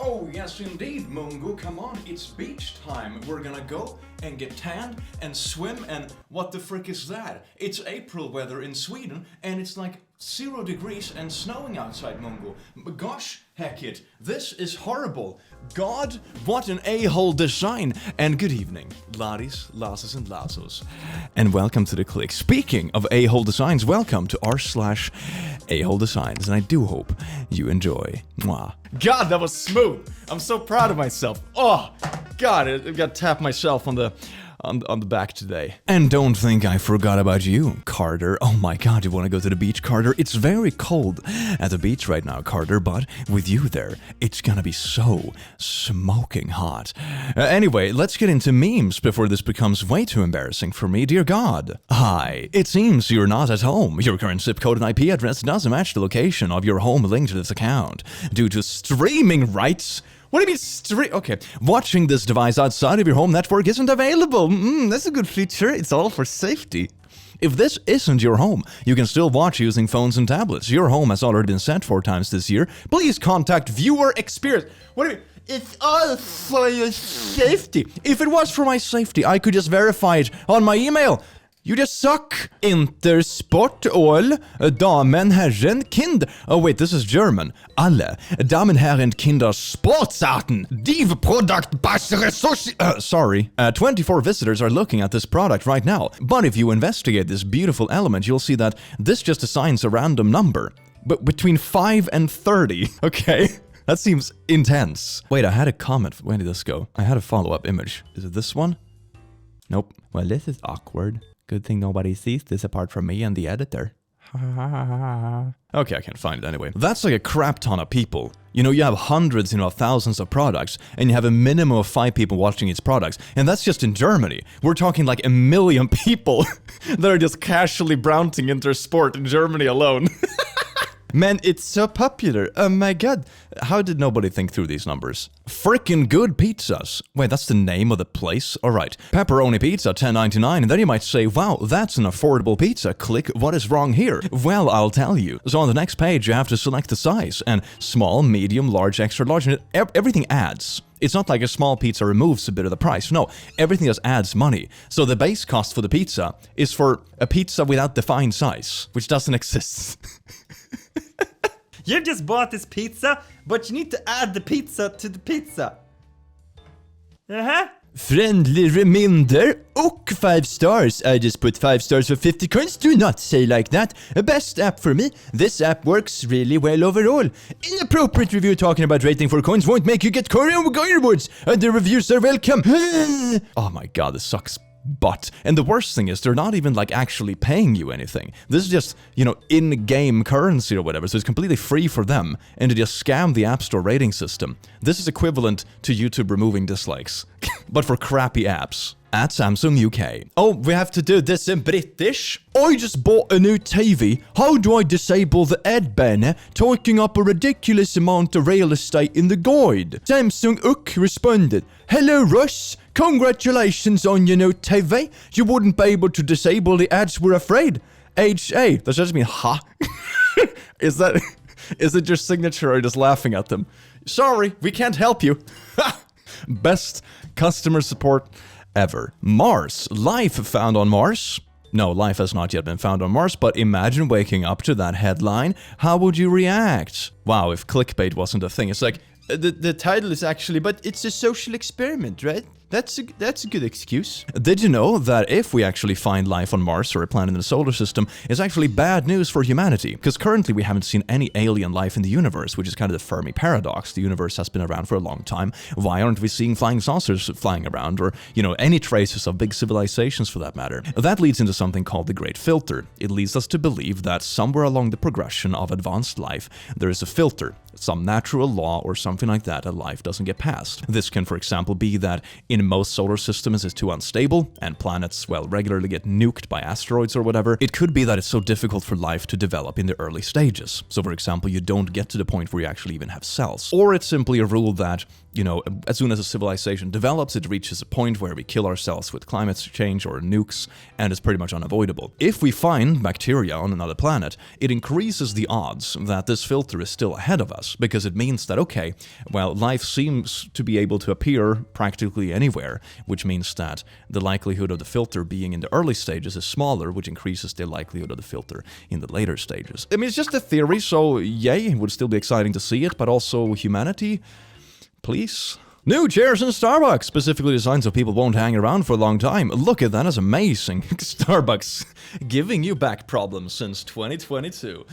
Oh, yes indeed, Mungo, come on, it's beach time. We're gonna go and get tanned and swim and what the frick is that? It's April weather in Sweden and it's like 0 degrees and snowing outside, Mungo. Gosh, heck it, this is horrible. God, what an a-hole design. And good evening, laddies, lasses and lassos. And welcome to the Click. Speaking of a-hole designs, welcome to r/a-hole designs. And I do hope you enjoy. Mwah. God, that was smooth. I'm so proud of myself. Oh, God, I got to tap myself on the back today. And don't think I forgot about you, Carter. Oh my God, you want to go to the beach, Carter? It's very cold at the beach right now, Carter, but with you there, it's gonna be so smoking hot. Anyway, let's get into memes before this becomes way too embarrassing for me, dear God. Hi, it seems you're not at home. Your current zip code and IP address doesn't match the location of your home linked to this account. Due to streaming rights. What do you mean Okay, watching this device outside of your home network isn't available. That's a good feature. It's all for safety. If this isn't your home, you can still watch using phones and tablets. Your home has already been set 4 times this year. Please contact viewer experience. What do you mean? It's all for your safety. If it was for my safety, I could just verify it on my email. You just suck. Intersport all, Damen, Herren, Kind. Oh wait, this is German. Alle, Damen, Herren, Kinder, Sportsarten, Div Product, sorry. 24 visitors are looking at this product right now. But if you investigate this beautiful element, you'll see that this just assigns a random number. But between 5 and 30, okay? That seems intense. Wait, I had a comment. Where did this go? I had a follow-up image. Is it this one? Nope. Well, this is awkward. Good thing nobody sees this apart from me and the editor. Okay, I can't find it anyway. That's like a crap ton of people. You know, you have hundreds, thousands of products, and you have a minimum of 5 people watching each products. And that's just in Germany. We're talking like 1 million people that are just casually browsing Intersport in Germany alone. Man, it's so popular. Oh my God. How did nobody think through these numbers? Frickin' good pizzas. Wait, that's the name of the place? Alright. Pepperoni pizza, $10.99. And then you might say, wow, that's an affordable pizza. Click, what is wrong here? Well, I'll tell you. So on the next page, you have to select the size. And small, medium, large, extra large. And everything adds. It's not like a small pizza removes a bit of the price. No, everything just adds money. So the base cost for the pizza is for a pizza without defined size, which doesn't exist. You just bought this pizza, but you need to add the pizza to the pizza. Friendly reminder, och 5 stars. I just put 5 stars for 50 coins. Do not say like that. A best app for me. This app works really well overall. Inappropriate review talking about rating for coins won't make you get Korean rewards. And the reviews are welcome. Oh my God, this sucks. But, and the worst thing is, they're not even like actually paying you anything. This is just, in-game currency or whatever, so it's completely free for them, and to just scam the App Store rating system. This is equivalent to YouTube removing dislikes, but for crappy apps. At Samsung UK. Oh, we have to do this in British? I just bought a new TV. How do I disable the ad banner taking up a ridiculous amount of real estate in the guide? Samsung UK responded, hello Russ, congratulations on your new TV. You wouldn't be able to disable the ads, we're afraid. HA, does that just mean ha? Is it your signature or are you just laughing at them? Sorry, we can't help you. Best customer support ever. Mars. Life found on Mars? No, life has not yet been found on Mars, but imagine waking up to that headline. How would you react? Wow, if clickbait wasn't a thing, it's like, the title is actually, but it's a social experiment, right? That's a good excuse. Did you know that if we actually find life on Mars or a planet in the solar system, it's actually bad news for humanity? Because currently we haven't seen any alien life in the universe, which is kind of the Fermi paradox. The universe has been around for a long time. Why aren't we seeing flying saucers flying around or, any traces of big civilizations for that matter? That leads into something called the Great Filter. It leads us to believe that somewhere along the progression of advanced life, there is a filter, some natural law or something like that life doesn't get past. This can, for example, be that in most solar systems it's too unstable and planets, regularly get nuked by asteroids or whatever. It could be that it's so difficult for life to develop in the early stages. So, for example, you don't get to the point where you actually even have cells. Or it's simply a rule that, as soon as a civilization develops, it reaches a point where we kill ourselves with climate change or nukes, and it's pretty much unavoidable. If we find bacteria on another planet, it increases the odds that this filter is still ahead of us. this, because it means that, okay, well, life seems to be able to appear practically anywhere, which means that the likelihood of the filter being in the early stages is smaller, which increases the likelihood of the filter in the later stages. I mean, it's just a theory, so yay, it would still be exciting to see it, but also humanity, please. New chairs in Starbucks, specifically designed so people won't hang around for a long time. Look at that, that's amazing. Starbucks giving you back problems since 2022.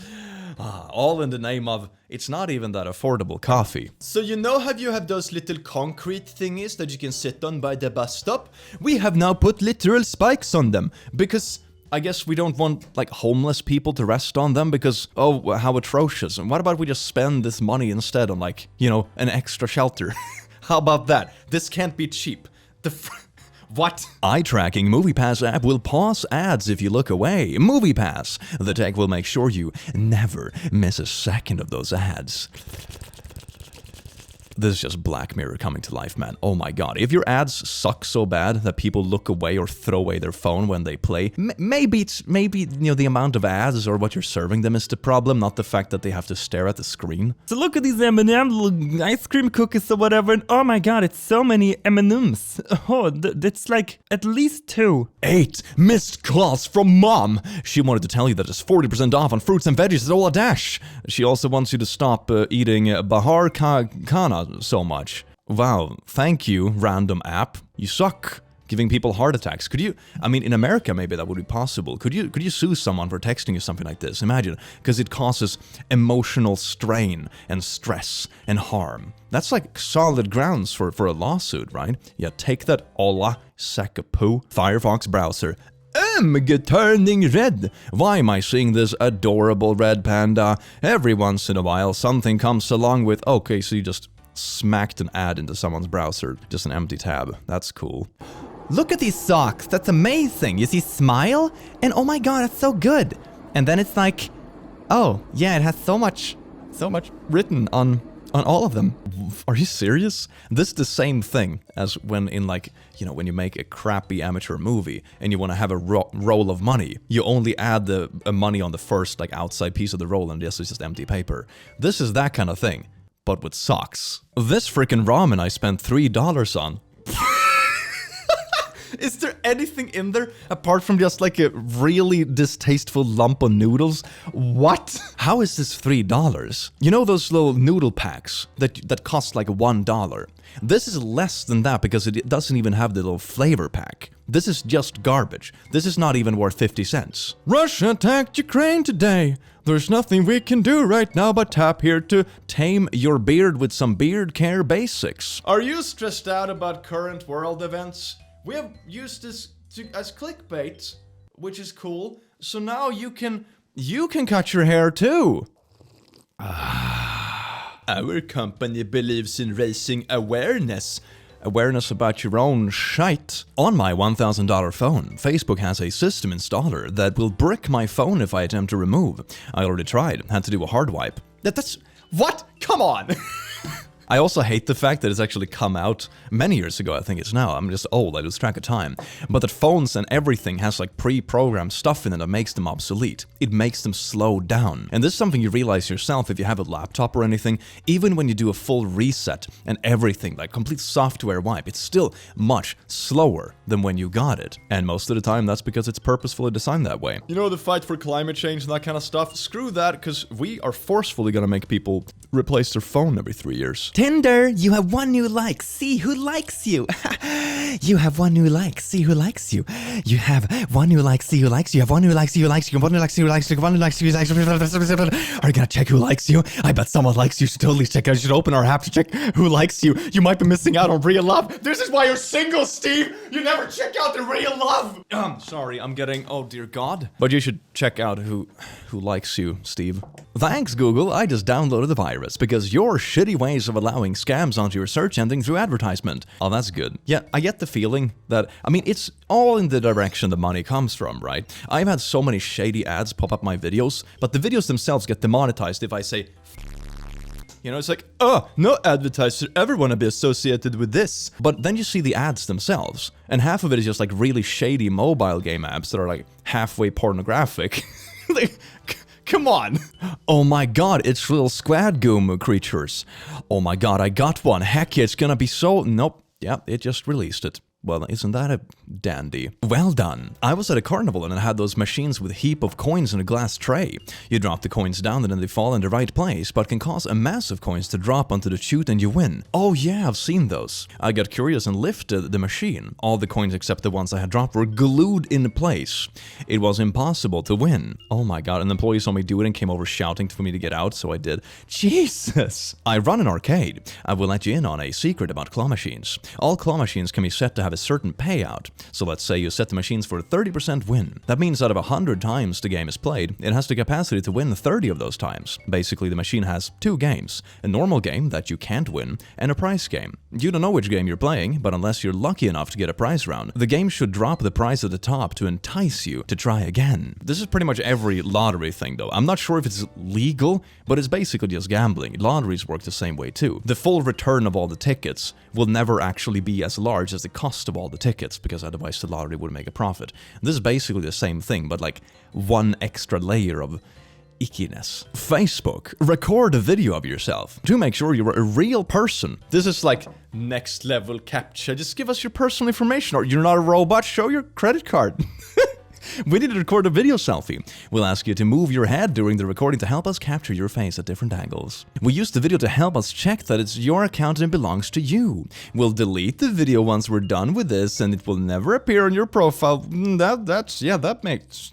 All in the name of, it's not even that affordable coffee. So you know how you have those little concrete thingies that you can sit on by the bus stop? We have now put literal spikes on them, because I guess we don't want, like, homeless people to rest on them because, oh, how atrocious. And what about we just spend this money instead on, like, you know, an extra shelter? How about that? This can't be cheap. What? Eye-tracking MoviePass app will pause ads if you look away. MoviePass. The tech will make sure you never miss a second of those ads. This is just Black Mirror coming to life, man. Oh my god. If your ads suck so bad that people look away or throw away their phone when they play, maybe you know, the amount of ads or what you're serving them is the problem, not the fact that they have to stare at the screen. So look at these M&M little ice cream cookies or whatever, and oh my god, it's so many M&Ms. Oh, that's like at least 2. 8 missed calls from mom. She wanted to tell you that it's 40% off on fruits and veggies at Ola Dash. She also wants you to stop eating Bahar Khana so much. Wow, thank you, random app. You suck. Giving people heart attacks. Could you, I mean, in America maybe that would be possible. Could you sue someone for texting you something like this? Imagine, because it causes emotional strain and stress and harm. That's like solid grounds for a lawsuit, right? Yeah, take that, Ola, sack of poo. Firefox browser. Turning red. Why am I seeing this adorable red panda? Every once in a while something comes along with, okay, so you just smacked an ad into someone's browser. Just an empty tab. That's cool. Look at these socks, that's amazing. You see smile, and oh my god, that's so good. And then it's like, oh, yeah, it has so much Written on all of them. Are you serious? This is the same thing as when in, like, you know, when you make a crappy amateur movie and you want to have a roll of money. You only add the money on the first, like, outside piece of the roll and this is just empty paper. This is that kind of thing, but with socks. This freaking ramen I spent $3 on. Is there anything in there apart from just like a really distasteful lump of noodles? What? How is this $3? You know those little noodle packs that cost like $1? This is less than that because it doesn't even have the little flavor pack. This is just garbage. This is not even worth 50 cents. Russia attacked Ukraine today. There's nothing we can do right now but tap here to tame your beard with some beard care basics. Are you stressed out about current world events? We have used this as clickbait, which is cool. So now you can cut your hair too. Our company believes in raising awareness. Awareness about your own shite. On my $1,000 phone, Facebook has a system installer that will brick my phone if I attempt to remove. I already tried, had to do a hard wipe. That's... What? Come on! I also hate the fact that it's actually come out many years ago, I think it's now. I'm just old, I lose track of time. But that phones and everything has like pre-programmed stuff in it that makes them obsolete. It makes them slow down. And this is something you realize yourself if you have a laptop or anything. Even when you do a full reset and everything, like complete software wipe, it's still much slower than when you got it. And most of the time that's because it's purposefully designed that way. You know, the fight for climate change and that kind of stuff, screw that, because we are forcefully gonna make people replace their phone every 3 years. Tinder, you have 1 new like, see who likes you. You have 1 new like, see who likes you. You have 1 new like, see who likes you. You have 1 new like, see who likes you. You have 1 new like, see who likes you. You have 1 new like, see who likes you. Are you gonna check who likes you? I bet someone likes you. You should totally check out. You should open our app to check who likes you. You might be missing out on real love. This is why you're single, Steve. You never check out the real love. Sorry, I'm getting, oh dear God. But you should check out who likes you, Steve. Thanks, Google. I just downloaded the virus because your shitty ways of allowing scams onto your search engine through advertisement. Oh, that's good. Yeah, I get the feeling that, I mean, it's all in the direction the money comes from, right? I've had so many shady ads pop up my videos, but the videos themselves get demonetized if I say, you know, it's like, oh, no advertiser ever want to be associated with this. But then you see the ads themselves, and half of it is just like really shady mobile game apps that are like halfway pornographic. Like, Come on! Oh my god, it's little squad goom creatures. Oh my god, I got one. Heck, it's gonna be so... Nope. Yeah, it just released it. Well, isn't that a dandy? Well done. I was at a carnival and I had those machines with a heap of coins in a glass tray. You drop the coins down and then they fall in the right place, but can cause a mass of coins to drop onto the chute and you win. Oh yeah, I've seen those. I got curious and lifted the machine. All the coins except the ones I had dropped were glued in place. It was impossible to win. Oh my god, an employee saw me do it and came over shouting for me to get out, so I did. Jesus! I run an arcade. I will let you in on a secret about claw machines. All claw machines can be set to have a certain payout. So let's say you set the machines for a 30% win. That means out of 100 times the game is played, it has the capacity to win 30 of those times. Basically, the machine has two games. A normal game that you can't win, and a prize game. You don't know which game you're playing, but unless you're lucky enough to get a prize round, the game should drop the prize at the top to entice you to try again. This is pretty much every lottery thing though. I'm not sure if it's legal, but it's basically just gambling. Lotteries work the same way too. The full return of all the tickets will never actually be as large as the cost of all the tickets, because otherwise the lottery would make a profit. This is basically the same thing, but like one extra layer of ickiness. Facebook. Record a video of yourself to make sure you're a real person. This is like next level captcha. Just give us your personal information, or you're not a robot, show your credit card. We need to record a video selfie. We'll ask you to move your head during the recording to help us capture your face at different angles. We use the video to help us check that it's your account and belongs to you. We'll delete the video once we're done with this, and it will never appear on your profile. That makes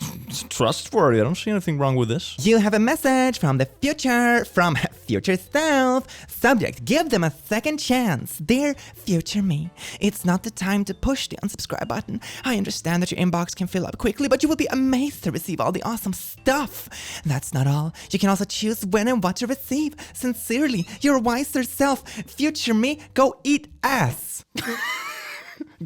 trustworthy. I don't see anything wrong with this. You have a message from the future, from future self. Subject, give them a second chance. Dear future me, it's not the time to push the unsubscribe button. I understand that your inbox can fill up quickly, but you will be amazed to receive all the awesome stuff. That's not all. You can also choose when and what to receive. Sincerely, your wiser self. Future me, go eat ass.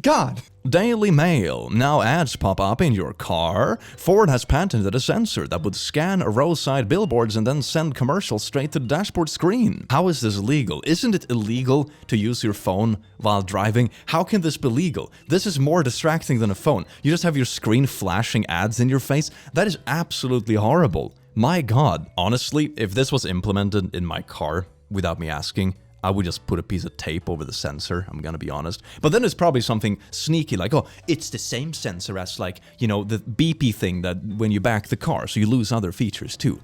God. Daily Mail. Now ads pop up in your car. Ford has patented a sensor that would scan roadside billboards and then send commercials straight to the dashboard screen. How is this legal? Isn't it illegal to use your phone while driving? How can this be legal? This is more distracting than a phone. You just have your screen flashing ads in your face. That is absolutely horrible. My god. Honestly, if this was implemented in my car without me asking, I would just put a piece of tape over the sensor, I'm gonna be honest. But then it's probably something sneaky like, oh, it's the same sensor as like, you know, the beepy thing that when you back the car, so you lose other features too.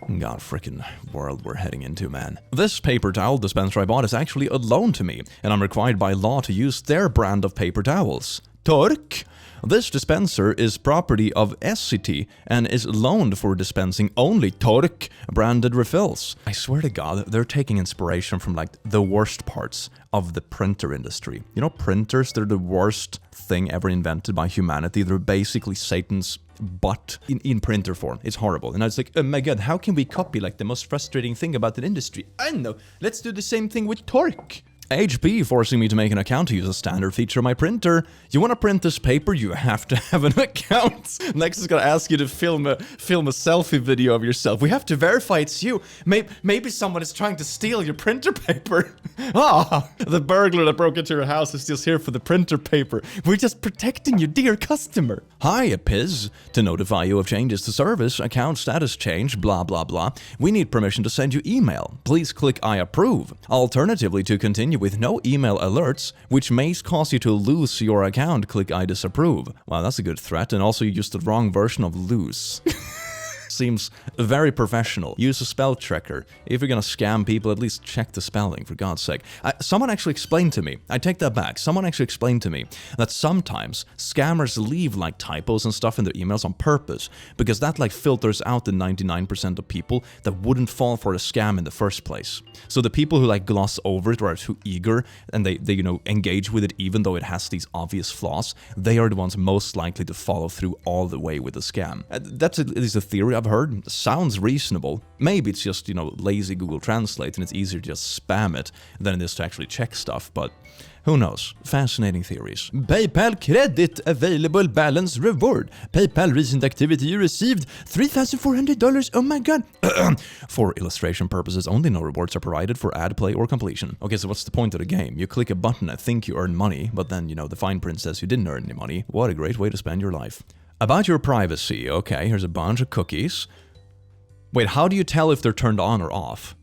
God frickin' world we're heading into, man. This paper towel dispenser I bought is actually a loan to me, and I'm required by law to use their brand of paper towels. Tork. This dispenser is property of SCT and is loaned for dispensing only Tork branded refills. I swear to God, they're taking inspiration from like the worst parts of the printer industry. You know, printers, they're the worst thing ever invented by humanity. They're basically Satan's butt in printer form. It's horrible. And I was like, oh my god, how can we copy like the most frustrating thing about the industry? I know, let's do the same thing with Tork. HP forcing me to make an account to use a standard feature of my printer. You want to print this paper, you have to have an account. Next is gonna ask you to film a selfie video of yourself. We have to verify it's you. Maybe someone is trying to steal your printer paper. The burglar that broke into your house is just here for the printer paper. We're just protecting you, dear customer. Hi, Piz. To notify you of changes to service, account status change, blah blah blah, we need permission to send you email. Please click I approve. Alternatively, to continue with no email alerts, which may cause you to lose your account, click I disapprove. Wow, that's a good threat, and also you used the wrong version of lose. Seems very professional. Use a spell checker. If you're gonna scam people, at least check the spelling, for God's sake. Someone actually explained to me, I take that back, someone actually explained to me that sometimes scammers leave like typos and stuff in their emails on purpose, because that like filters out the 99% of people that wouldn't fall for a scam in the first place. So the people who like gloss over it or are too eager and they you know, engage with it even though it has these obvious flaws, they are the ones most likely to follow through all the way with the scam. That's at least a theory I've heard. Sounds reasonable. Maybe it's just, you know, lazy Google Translate and it's easier to just spam it than it is to actually check stuff, but who knows? Fascinating theories. PayPal credit available balance reward. PayPal recent activity you received $3,400. Oh my god. For illustration purposes only, no rewards are provided for ad play or completion. Okay, so what's the point of the game? You click a button and think you earn money, but then, you know, the fine print says you didn't earn any money. What a great way to spend your life. About your privacy. Okay, here's a bunch of cookies. Wait, how do you tell if they're turned on or off?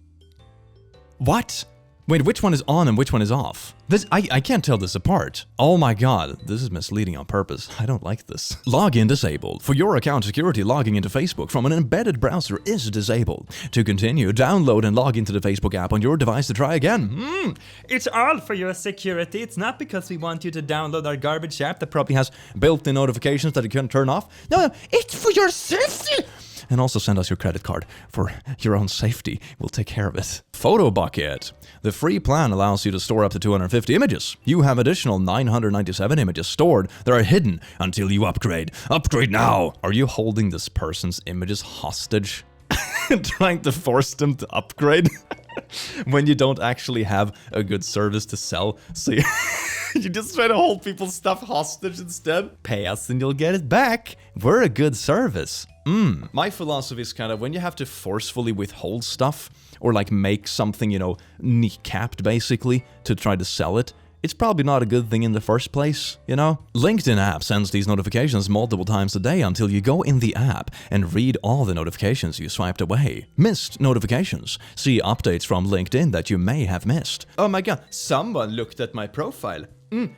What? Wait, which one is on and which one is off? I can't tell this apart. Oh my god, this is misleading on purpose. I don't like this. Login disabled. For your account security, logging into Facebook from an embedded browser is disabled. To continue, download and log into the Facebook app on your device to try again. It's all for your security. It's not because we want you to download our garbage app that probably has built-in notifications that you can turn off. No, it's for your safety. And also send us your credit card for your own safety. We'll take care of it. Photo Bucket. The free plan allows you to store up to 250 images. You have additional 997 images stored that are hidden until you upgrade. Upgrade now! Are you holding this person's images hostage? Trying to force them to upgrade? When you don't actually have a good service to sell, so you just try to hold people's stuff hostage instead? Pay us and you'll get it back. We're a good service. My philosophy is kind of when you have to forcefully withhold stuff or like make something, you know, kneecapped basically to try to sell it, it's probably not a good thing in the first place, you know? LinkedIn app sends these notifications multiple times a day until you go in the app and read all the notifications you swiped away. Missed notifications. See updates from LinkedIn that you may have missed. Oh my god, someone looked at my profile.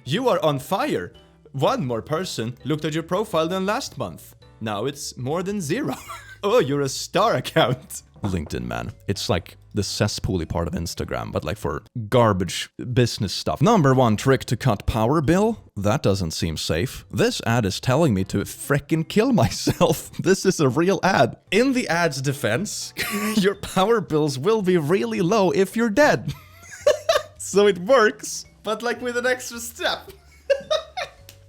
You are on fire. One more person looked at your profile than last month. Now it's more than 0. Oh, you're a star account. LinkedIn, man. It's like the cesspool-y part of Instagram, but like for garbage business stuff. Number 1 trick to cut power bill? That doesn't seem safe. This ad is telling me to frickin' kill myself. This is a real ad. In the ad's defense, your power bills will be really low if you're dead. So it works, but like with an extra step.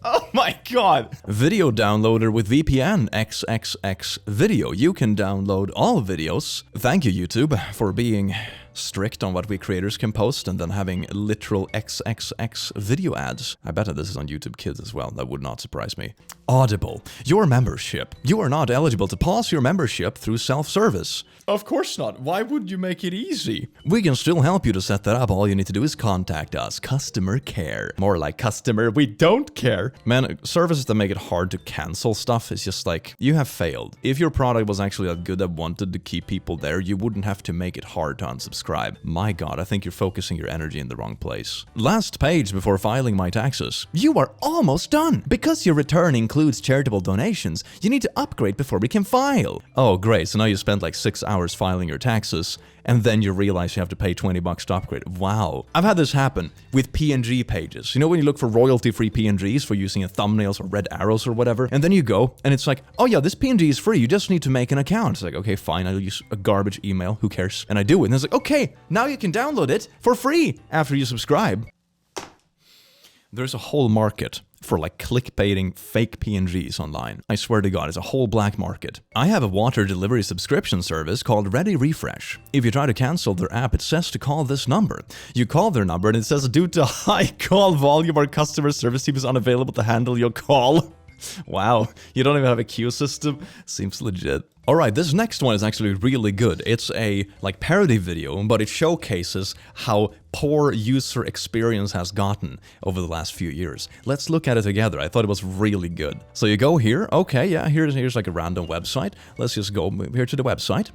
Oh my god! Video downloader with VPN XXX video. You can download all videos. Thank you, YouTube, for being strict on what we creators can post and then having literal XXX video ads. I bet that this is on YouTube Kids as well. That would not surprise me. Audible. Your membership. You are not eligible to pause your membership through self-service. Of course not. Why would you make it easy? We can still help you to set that up. All you need to do is contact us. Customer care. More like customer, we don't care. Man, services that make it hard to cancel stuff is just like, you have failed. If your product was actually that good that wanted to keep people there, you wouldn't have to make it hard to unsubscribe. My god, I think you're focusing your energy in the wrong place. Last page before filing my taxes. You are almost done. Because your return includes charitable donations, you need to upgrade before we can file. Oh, great. So now you spent like 6 hours filing your taxes, and then you realize you have to pay $20 to upgrade. Wow. I've had this happen with PNG pages. You know when you look for royalty-free PNGs for using thumbnails or red arrows or whatever, and then you go, and it's like, oh yeah, this PNG is free, you just need to make an account. It's like, okay, fine, I'll use a garbage email, who cares? And I do it, and it's like, okay, now you can download it for free after you subscribe. There's a whole market for like clickbaiting fake PNGs online. I swear to god, it's a whole black market. I have a water delivery subscription service called Ready Refresh. If you try to cancel their app, it says to call this number. You call their number and it says due to high call volume, our customer service team is unavailable to handle your call. Wow, you don't even have a queue system? Seems legit. Alright, this next one is actually really good. It's a like parody video, but it showcases how poor user experience has gotten over the last few years. Let's look at it together. I thought it was really good. So you go here, okay, yeah, here's like a random website. Let's just go here to the website.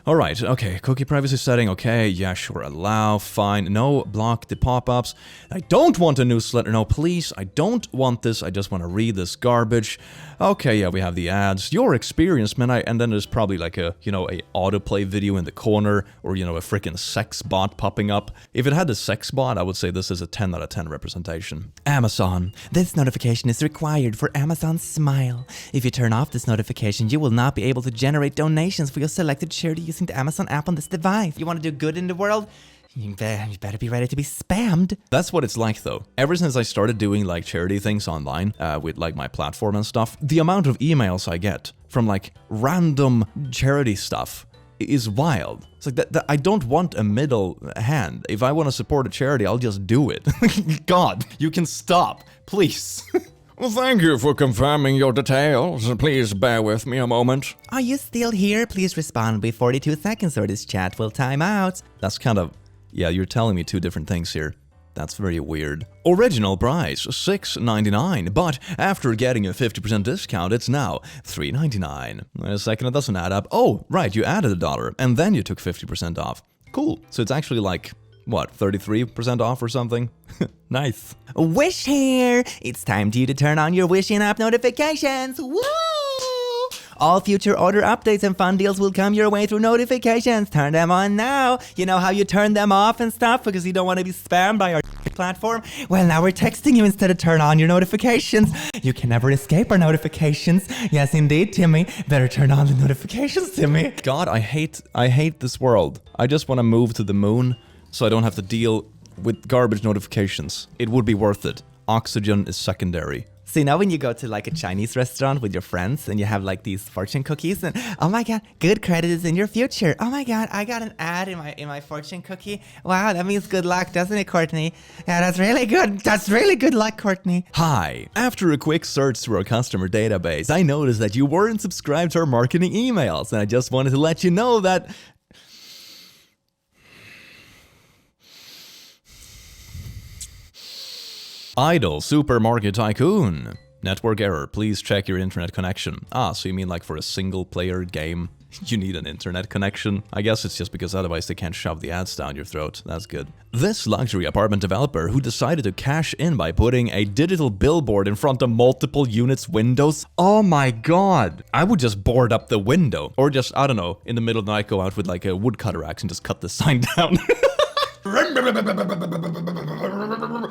Alright, okay, cookie privacy setting, okay, yeah, sure, allow, fine, no, block the pop-ups. I don't want a newsletter, no, please, I don't want this, I just want to read this garbage. Okay, yeah, we have the ads. Your experience, man, and then there's probably like a, you know, a autoplay video in the corner, or, you know, a freaking sex bot popping up. If it had the sex bot, I would say this is a 10 out of 10 representation. Amazon. This notification is required for Amazon Smile. If you turn off this notification, you will not be able to generate donations for your selected charity using the Amazon app on this device. You want to do good in the world? You better be ready to be spammed. That's what it's like though. Ever since I started doing like charity things online with like my platform and stuff, the amount of emails I get from like random charity stuff is wild. It's like that I don't want a middle hand. If I want to support a charity, I'll just do it. God, you can stop, please. Well, thank you for confirming your details. Please bear with me a moment. Are you still here? Please respond within 42 seconds or this chat will time out. That's kind of... yeah, you're telling me two different things here. That's very weird. Original price, $6.99, but after getting a 50% discount, it's now $3.99. Wait a second, it doesn't add up. Oh, right, you added $1, and then you took 50% off. Cool. So it's actually like, what, 33% off or something? Nice. Wish here! It's time for you to turn on your Wishing app notifications. Woo! All future order updates and fun deals will come your way through notifications. Turn them on now. You know how you turn them off and stuff because you don't want to be spammed by our platform? Well, now we're texting you instead of turn on your notifications. You can never escape our notifications. Yes, indeed, Timmy. Better turn on the notifications, Timmy. God, I hate this world. I just want to move to the moon so I don't have to deal with garbage notifications. It would be worth it. Oxygen is secondary. So you know when you go to like a Chinese restaurant with your friends and you have like these fortune cookies and oh my god, good credit is in your future. Oh my god, I got an ad in my fortune cookie. Wow, that means good luck, doesn't it, Courtney? Yeah, that's really good. That's really good luck, Courtney. Hi. After a quick search through our customer database, I noticed that you weren't subscribed to our marketing emails, and I just wanted to let you know that Idle Supermarket Tycoon. Network error. Please check your internet connection. Ah, so you mean like for a single player game, you need an internet connection? I guess it's just because otherwise they can't shove the ads down your throat. That's good. This luxury apartment developer who decided to cash in by putting a digital billboard in front of multiple units' windows. Oh my god. I would just board up the window. Or just, I don't know, in the middle of the night go out with like a woodcutter axe and just cut the sign down.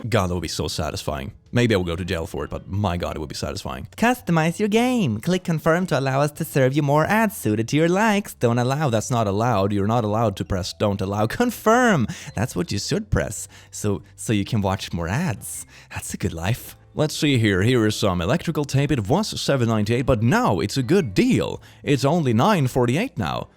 God, that would be so satisfying. Maybe I will go to jail for it, but my god, it would be satisfying. Customize your game. Click confirm to allow us to serve you more ads suited to your likes. Don't allow, that's not allowed. You're not allowed to press don't allow. Confirm. That's what you should press. So you can watch more ads. That's a good life. Let's see here. Here is some electrical tape. It was $7.98, but now it's a good deal. It's only $9.48 now.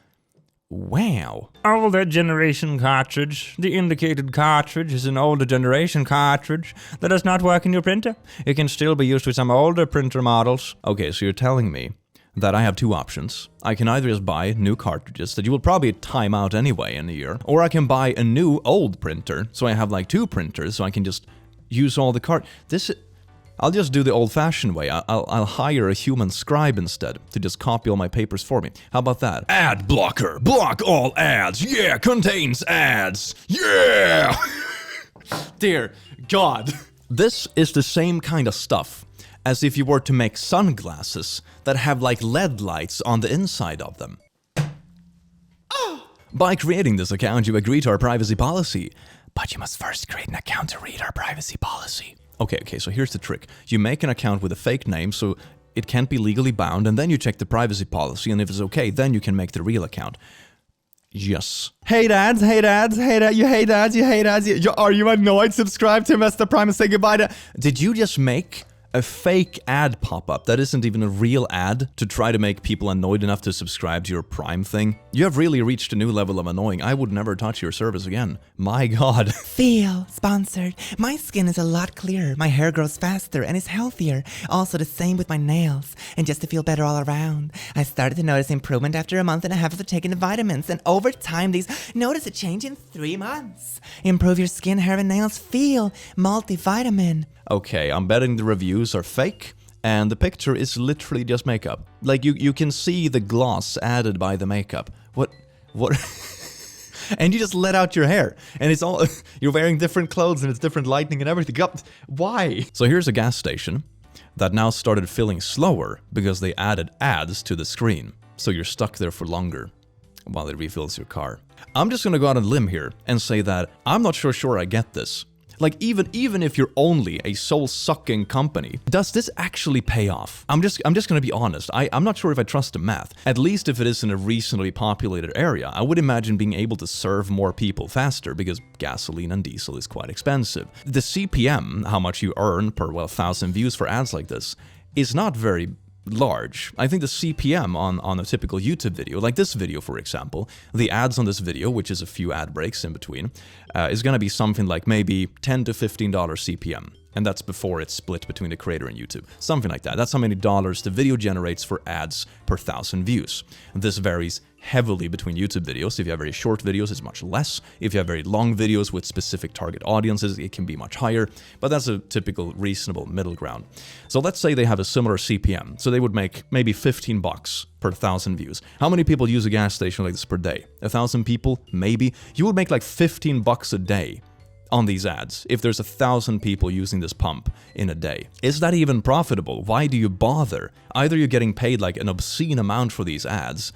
Wow. Older generation cartridge. The indicated cartridge is an older generation cartridge that does not work in your printer. It can still be used with some older printer models. Okay, so you're telling me that I have two options. I can either just buy new cartridges that you will probably time out anyway in a year, or I can buy a new old printer, so I have like two printers, so I can just use all the I'll just do the old-fashioned way. I'll hire a human scribe instead to just copy all my papers for me. How about that? Ad blocker. Block all ads. Yeah, contains ads. Yeah! Dear God. This is the same kind of stuff as if you were to make sunglasses that have like LED lights on the inside of them. By creating this account, you agree to our privacy policy. But you must first create an account to read our privacy policy. Okay, so here's the trick. You make an account with a fake name, so it can't be legally bound, and then you check the privacy policy, and if it's okay, then you can make the real account. Yes. Hate ads, you hate ads. Are you annoyed? Subscribe to Mr. Prime and say goodbye to... Did you just make a fake ad pop-up that isn't even a real ad to try to make people annoyed enough to subscribe to your Prime thing? You have really reached a new level of annoying. I would never touch your service again. My god. Feel sponsored. My skin is a lot clearer, my hair grows faster and is healthier. Also the same with my nails. And just to feel better all around. I started to notice improvement after a month and a half of taking the vitamins. And over time, notice a change in 3 months. Improve your skin, hair, and nails. Feel multivitamin. Okay, I'm betting the reviews are fake, and the picture is literally just makeup. Like, you can see the gloss added by the makeup. What? And you just let out your hair, and it's all... You're wearing different clothes, and it's different lighting and everything. Why? So here's a gas station that now started filling slower because they added ads to the screen. So you're stuck there for longer while it refills your car. I'm just gonna go out on a limb here and say that I'm not sure I get this. Like, even if you're only a soul-sucking company, does this actually pay off? I'm just gonna be honest. I'm not sure if I trust the math. At least if it is in a reasonably populated area, I would imagine being able to serve more people faster because gasoline and diesel is quite expensive. The CPM, how much you earn per, 1,000 views for ads like this, is not very large. I think the CPM on a typical YouTube video, like this video for example, the ads on this video, which is a few ad breaks in between, is gonna be something like maybe $10 to $15 CPM. And that's before it's split between the creator and YouTube. Something like that. That's how many dollars the video generates for ads per 1,000 views. This varies heavily between YouTube videos. If you have very short videos, it's much less. If you have very long videos with specific target audiences, it can be much higher. But that's a typical reasonable middle ground. So let's say they have a similar CPM. So they would make maybe $15 per 1,000 views. How many people use a gas station like this per day? 1,000 people? Maybe. You would make like $15 a day on these ads if there's 1,000 people using this pump in a day. Is that even profitable? Why do you bother? Either you're getting paid like an obscene amount for these ads.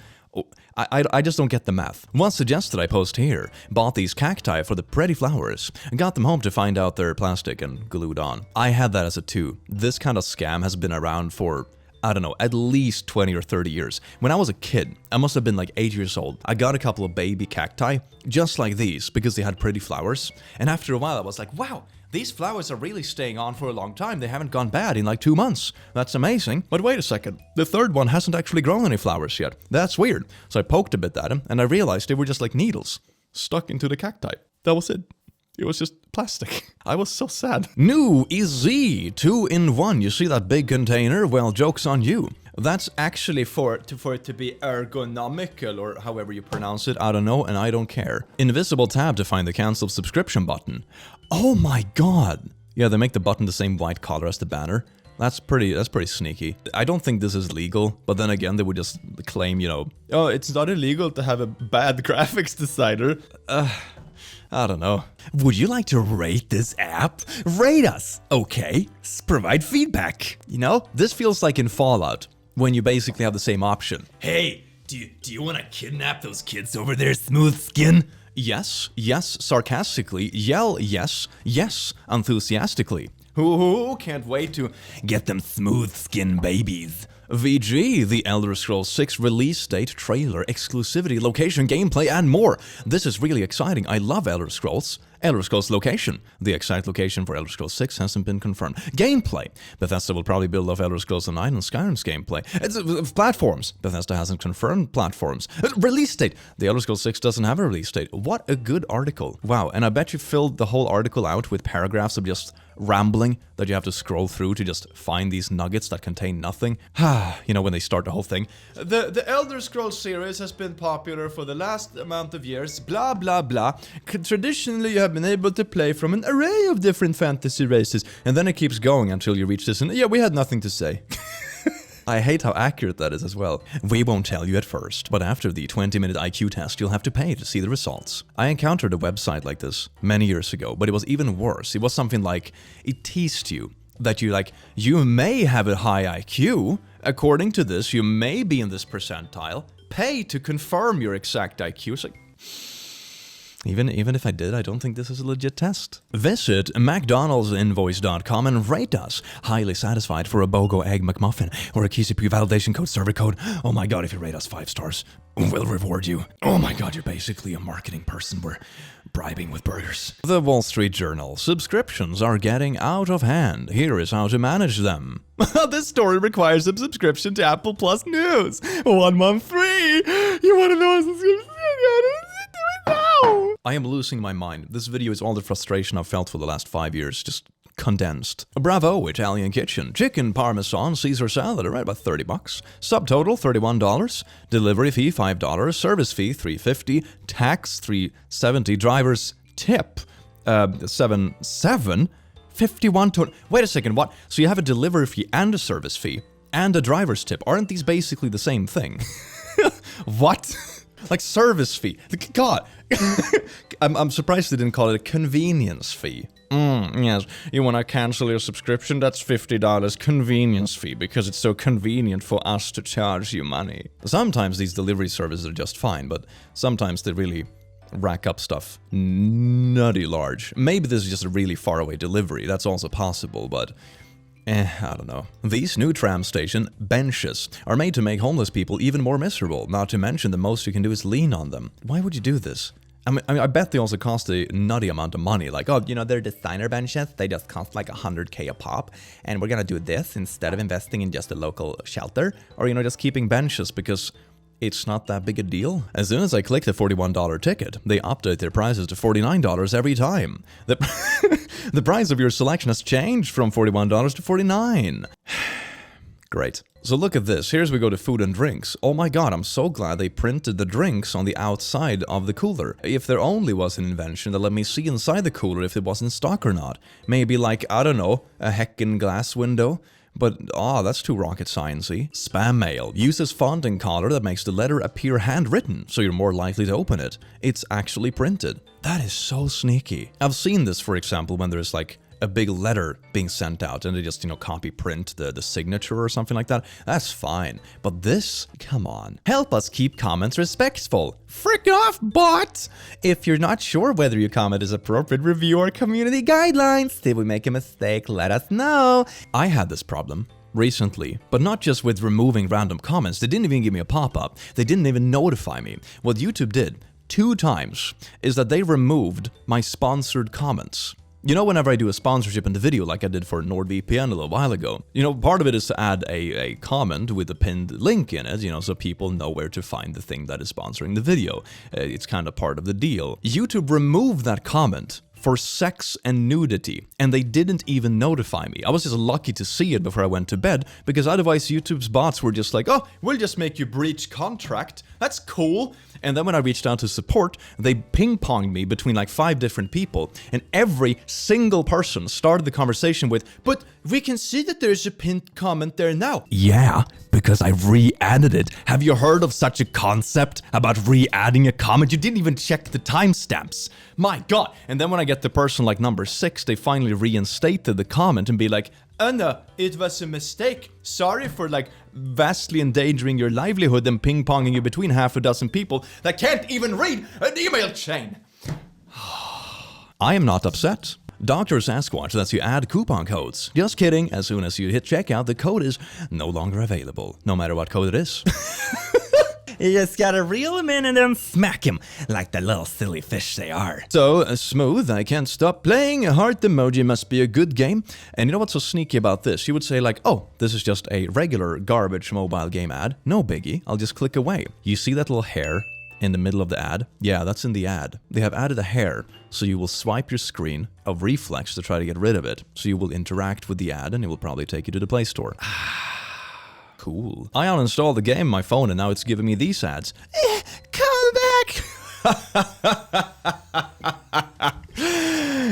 I just don't get the math. One suggested I post here. Bought these cacti for the pretty flowers. Got them home to find out they're plastic and glued on. I had that as a 2. This kind of scam has been around for, I don't know, at least 20 or 30 years. When I was a kid, I must have been like 8 years old. I got a couple of baby cacti, just like these, because they had pretty flowers. And after a while, I was like, wow, these flowers are really staying on for a long time. They haven't gone bad in like 2 months. That's amazing. But wait a second. The third one hasn't actually grown any flowers yet. That's weird. So I poked a bit at them, and I realized they were just like needles stuck into the cacti. That was it. It was just plastic. I was so sad. New Easy 2-in-1. You see that big container? Well, joke's on you. That's actually for it to be ergonomical, or however you pronounce it. I don't know, and I don't care. Invisible tab to find the cancel subscription button. Oh my god. Yeah, they make the button the same white color as the banner. That's pretty sneaky. I don't think this is legal, but then again, they would just claim, you know, oh, it's not illegal to have a bad graphics designer. I don't know. Would you like to rate this app? Rate us! Okay, provide feedback. You know, this feels like in Fallout, when you basically have the same option. Hey, do you want to kidnap those kids over there, Smooth Skin? Yes, yes, sarcastically. Yell yes, yes, enthusiastically. Ooh, can't wait to get them smooth skin babies. VG, the Elder Scrolls 6 release date, trailer, exclusivity, location, gameplay, and more. This is really exciting. I love Elder Scrolls. Elder Scrolls location. The exact location for Elder Scrolls 6 hasn't been confirmed. Gameplay. Bethesda will probably build off Elder Scrolls Online and Skyrim's gameplay. Platforms. Bethesda hasn't confirmed platforms. Release date. The Elder Scrolls 6 doesn't have a release date. What a good article. Wow, and I bet you filled the whole article out with paragraphs of just rambling that you have to scroll through to just find these nuggets that contain nothing. You know, when they start the whole thing. The Elder Scrolls series has been popular for the last amount of years, blah blah blah. Traditionally you have been able to play from an array of different fantasy races, and then it keeps going until you reach this, and yeah, we had nothing to say. I hate how accurate that is as well. We won't tell you at first, but after the 20-minute IQ test, you'll have to pay to see the results. I encountered a website like this many years ago, but it was even worse. It was something like, it teased you that you may have a high IQ. According to this, you may be in this percentile. Pay to confirm your exact IQ. It's like, even if I did, I don't think this is a legit test. Visit mcdonaldsinvoice.com and rate us. Highly satisfied for a BOGO egg McMuffin or a KCP validation code server code. Oh my god, if you rate us 5 stars, we'll reward you. Oh my god, you're basically a marketing person. We're bribing with burgers. The Wall Street Journal. Subscriptions are getting out of hand. Here is how to manage them. This story requires a subscription to Apple Plus News. 1 month free. You want to know a subscription? I am losing my mind. This video is all the frustration I've felt for the last 5 years, just condensed. Bravo, Italian Kitchen. Chicken Parmesan Caesar salad, right about $30. Subtotal, $31. Delivery fee, $5. Service fee, $3.50. Tax, $3.70. Driver's tip, $7.7. 51 total. Wait a second, what? So you have a delivery fee and a service fee and a driver's tip. Aren't these basically the same thing? What? Like service fee. God. I'm surprised they didn't call it a convenience fee. Yes, you want to cancel your subscription? That's $50 convenience fee because it's so convenient for us to charge you money. Sometimes these delivery services are just fine, but sometimes they really rack up stuff nutty large. Maybe this is just a really far away delivery. That's also possible, but I don't know. These new tram station benches are made to make homeless people even more miserable, not to mention the most you can do is lean on them. Why would you do this? I mean, I bet they also cost a nutty amount of money. Like, oh, you know, they're designer benches. They just cost like $100K a pop. And we're gonna do this instead of investing in just a local shelter. Or, you know, just keeping benches because it's not that big a deal. As soon as I click the $41 ticket, they update their prices to $49 every time. The price of your selection has changed from $41 to $49. Great. So look at this. Here's we go to food and drinks. Oh my god, I'm so glad they printed the drinks on the outside of the cooler. If there only was an invention that let me see inside the cooler if it was in stock or not. Maybe like, I don't know, a heckin' glass window. But, that's too rocket sciencey. Spam mail uses font and color that makes the letter appear handwritten, so you're more likely to open it. It's actually printed. That is so sneaky. I've seen this, for example, when there's like a big letter being sent out and they just, copy print the signature or something like that. That's fine. But this, come on. Help us keep comments respectful. Frick off, bot! If you're not sure whether your comment is appropriate, review our community guidelines. If we make a mistake, let us know. I had this problem recently, but not just with removing random comments. They didn't even give me a pop-up. They didn't even notify me. What YouTube did 2 times is that they removed my sponsored comments. Whenever I do a sponsorship in the video, like I did for NordVPN a little while ago, part of it is to add a comment with a pinned link in it, so people know where to find the thing that is sponsoring the video. It's kind of part of the deal. YouTube removed that comment for sex and nudity, and they didn't even notify me. I was just lucky to see it before I went to bed, because otherwise YouTube's bots were just like, oh, we'll just make you breach contract. That's cool. And then when I reached out to support, they ping-ponged me between like 5 different people, and every single person started the conversation with, but we can see that there's a pinned comment there now. Yeah, because I re-added it. Have you heard of such a concept about re-adding a comment? You didn't even check the timestamps. My god. And then when I get the person like number 6, they finally reinstated the comment and be like, oh no, it was a mistake. Sorry for like vastly endangering your livelihood and ping-ponging you between half a dozen people that can't even read an email chain. I am not upset. Dr. Sasquatch lets you add coupon codes. Just kidding, as soon as you hit checkout, the code is no longer available, no matter what code it is. You just gotta reel them in and then smack him like the little silly fish they are. So, smooth, I can't stop playing, a heart emoji must be a good game. And you know what's so sneaky about this? You would say like, oh, this is just a regular garbage mobile game ad. No biggie, I'll just click away. You see that little hair in the middle of the ad? Yeah, that's in the ad. They have added a hair, so you will swipe your screen of reflex to try to get rid of it. So you will interact with the ad and it will probably take you to the Play Store. Cool. I uninstalled the game on my phone and now it's giving me these ads. Come back!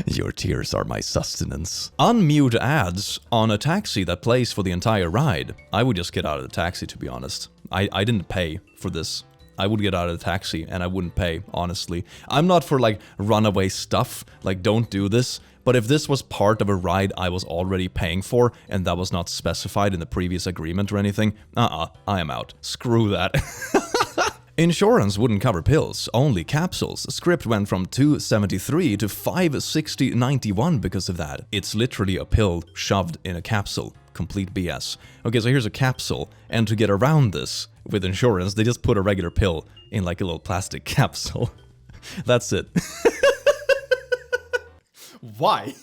Your tears are my sustenance. Unmute ads on a taxi that plays for the entire ride. I would just get out of the taxi, to be honest. I didn't pay for this. I would get out of the taxi and I wouldn't pay, honestly. I'm not for like runaway stuff, like don't do this. But if this was part of a ride I was already paying for and that was not specified in the previous agreement or anything, I am out. Screw that. Insurance wouldn't cover pills, only capsules. Script went from $273 to $560.91 because of that. It's literally a pill shoved in a capsule. Complete BS. Okay, so here's a capsule, and to get around this with insurance, they just put a regular pill in like a little plastic capsule. That's it. Why?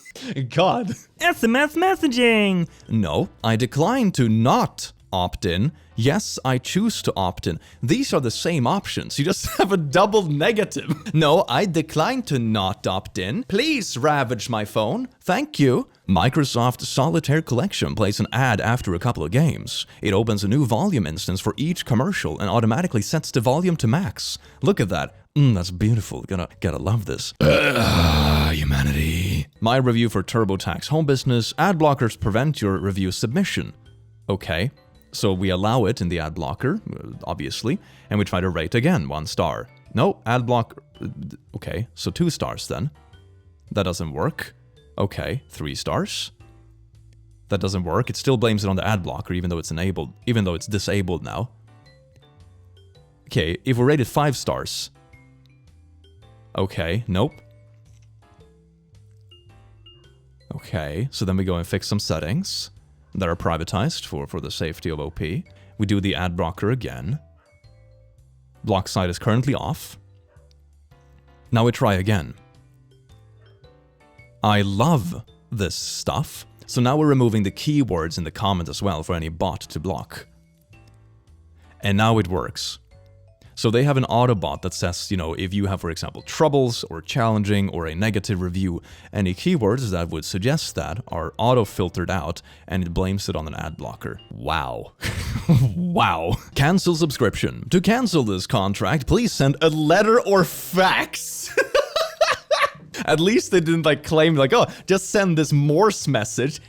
God. SMS messaging! No, I decline to not opt in. Yes, I choose to opt in. These are the same options. You just have a double negative. No, I decline to not opt in. Please ravage my phone. Thank you. Microsoft Solitaire Collection plays an ad after a couple of games. It opens a new volume instance for each commercial and automatically sets the volume to max. Look at that. That's beautiful. Gotta love this. Humanity. My review for TurboTax Home Business. Ad blockers prevent your review submission. Okay. So we allow it in the ad blocker, obviously, and we try to rate again, 1 star. No, ad block... Okay, so 2 stars then. That doesn't work. Okay, 3 stars. That doesn't work. It still blames it on the ad blocker, even though it's enabled, even though it's disabled now. Okay, if we rate it 5 stars. Okay, nope. Okay, so then we go and fix some settings that are privatized for the safety of OP. We do the ad blocker again. Block site is currently off. Now we try again. I love this stuff. So now we're removing the keywords in the comment as well for any bot to block. And now it works. So they have an Autobot that says, you know, if you have, for example, troubles or challenging or a negative review, any keywords that would suggest that are auto-filtered out, and it blames it on an ad blocker. Wow. Wow. Cancel subscription. To cancel this contract, please send a letter or fax. At least they didn't like claim like, oh, just send this Morse message.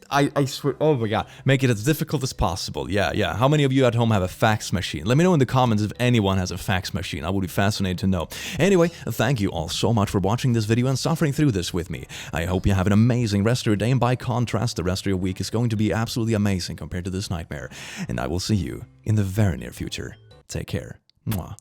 I swear, oh my god, make it as difficult as possible. Yeah. How many of you at home have a fax machine? Let me know in the comments if anyone has a fax machine. I would be fascinated to know. Anyway, thank you all so much for watching this video and suffering through this with me. I hope you have an amazing rest of your day, and by contrast, the rest of your week is going to be absolutely amazing compared to this nightmare. And I will see you in the very near future. Take care. Mwah.